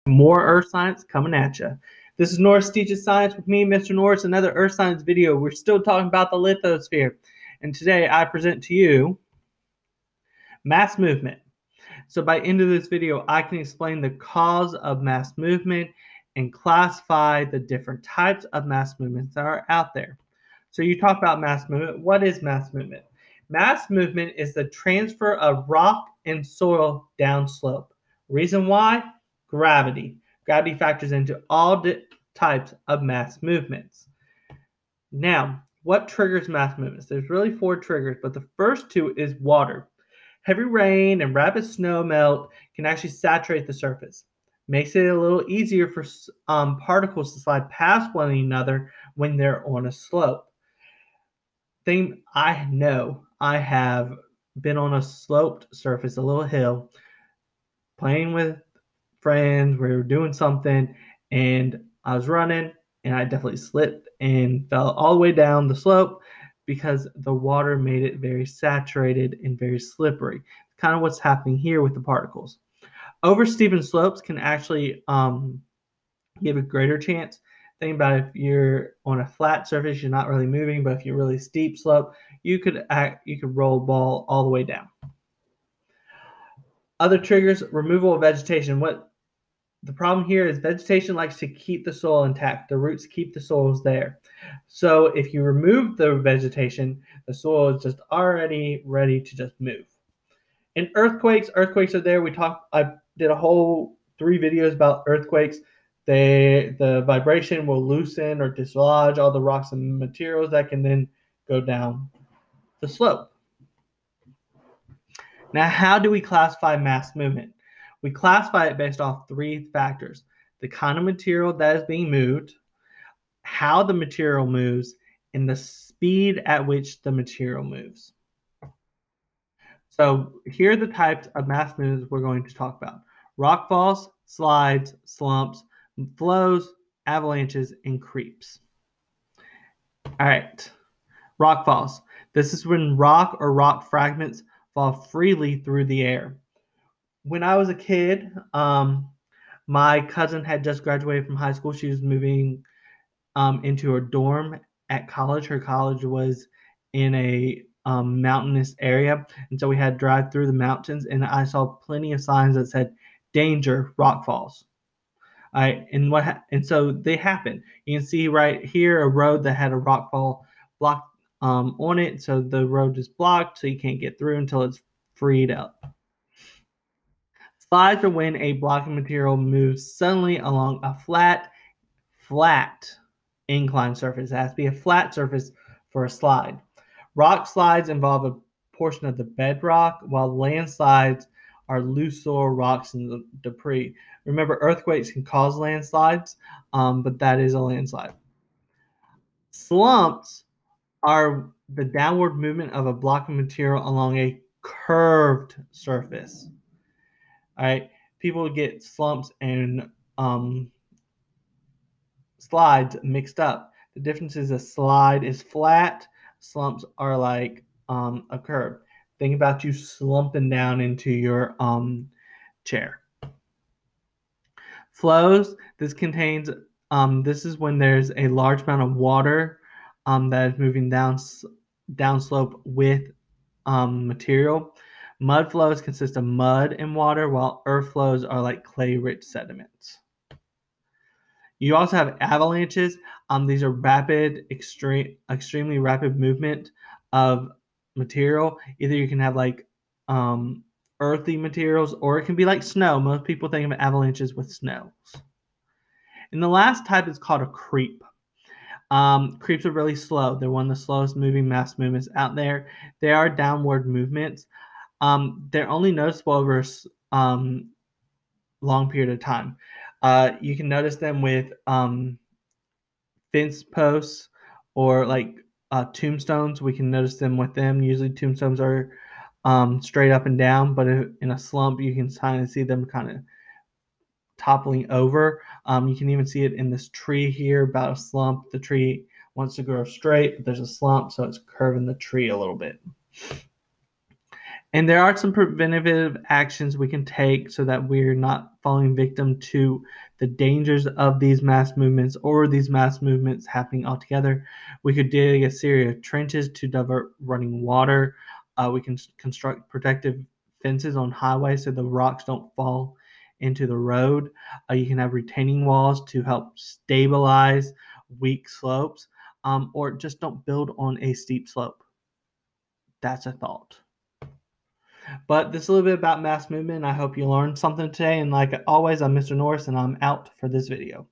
More Earth Science coming at you. This is Norris Teaches Science with me, Mr. Norris, another Earth Science video. We're still talking about the lithosphere. And today I present to you mass movement. So by end of this video, I can explain the cause of mass movement and classify the different types of mass movements that are out there. So you talk about mass movement. What is mass movement? Mass movement is the transfer of rock and soil downslope. Reason why? Gravity. Gravity factors into all types of mass movements. Now, what triggers mass movements? There's really 4 triggers, but the first 2 is water. Heavy rain and rapid snow melt can actually saturate the surface. Makes it a little easier for particles to slide past one another when they're on a slope. I know I have been on a sloped surface, a little hill, playing with friends. We were doing something, and I was running, and I definitely slipped and fell all the way down the slope because the water made it very saturated and very slippery. Kind of what's happening here with the particles. Over steepened slopes can actually give a greater chance. Think about if you're on a flat surface, you're not really moving, but if you're really steep slope, you could roll a ball all the way down. Other triggers: removal of vegetation. What the problem here is, vegetation likes to keep the soil intact. The roots keep the soils there. So if you remove the vegetation, the soil is just already ready to just move. And earthquakes are there. I did a whole 3 videos about earthquakes. The vibration will loosen or dislodge all the rocks and materials that can then go down the slope. Now, how do we classify mass movement? We classify it based off 3 factors: the kind of material that is being moved, how the material moves, and the speed at which the material moves. So here are the types of mass movements we're going to talk about: rock falls, slides, slumps, flows, avalanches, and creeps. All right, rock falls. This is when rock or rock fragments fall freely through the air. When I was a kid, my cousin had just graduated from high school. She was moving into her dorm at college. Her college was in a mountainous area, and so we had to drive through the mountains, and I saw plenty of signs that said danger, rock falls. All right, and so they happen. You can see right here a road that had a rock fall block on it, so the road is blocked, so you can't get through until it's freed up. Slides are when a blocking material moves suddenly along a flat inclined surface. It has to be a flat surface for a slide. Rock slides involve a portion of the bedrock, while landslides are loose soil, rocks, and debris. Remember, earthquakes can cause landslides, but that is a landslide. Slumps are the downward movement of a block of material along a curved surface. All right, people get slumps and slides mixed up. The difference is a slide is flat, slumps are like a curve. Think about you slumping down into your chair. Flows. This is when there's a large amount of water that is moving downslope with material. Mud flows consist of mud and water, while earth flows are like clay-rich sediments. You also have avalanches. These are extremely rapid movement of material. Either you can have like earthy materials, or it can be like snow. Most people think of avalanches with snows. And the last type is called a creep. Creeps are really slow. They're one of the slowest moving mass movements out there. They are downward movements. They're only noticeable over a long period of time. You can notice them with fence posts or like tombstones. We can notice them with them. Usually tombstones are straight up and down, but in a slump, you can kind of see them kind of toppling over. You can even see it in this tree here about a slump. The tree wants to grow straight, but there's a slump, so it's curving the tree a little bit. And there are some preventative actions we can take so that we're not falling victim to the dangers of these mass movements or these mass movements happening altogether. We could dig a series of trenches to divert running water. We can construct protective fences on highways so the rocks don't fall into the road. You can have retaining walls to help stabilize weak slopes, or just don't build on a steep slope. That's a thought. But this is a little bit about mass movement. I hope you learned something today. And like always, I'm Mr. Norris, and I'm out for this video.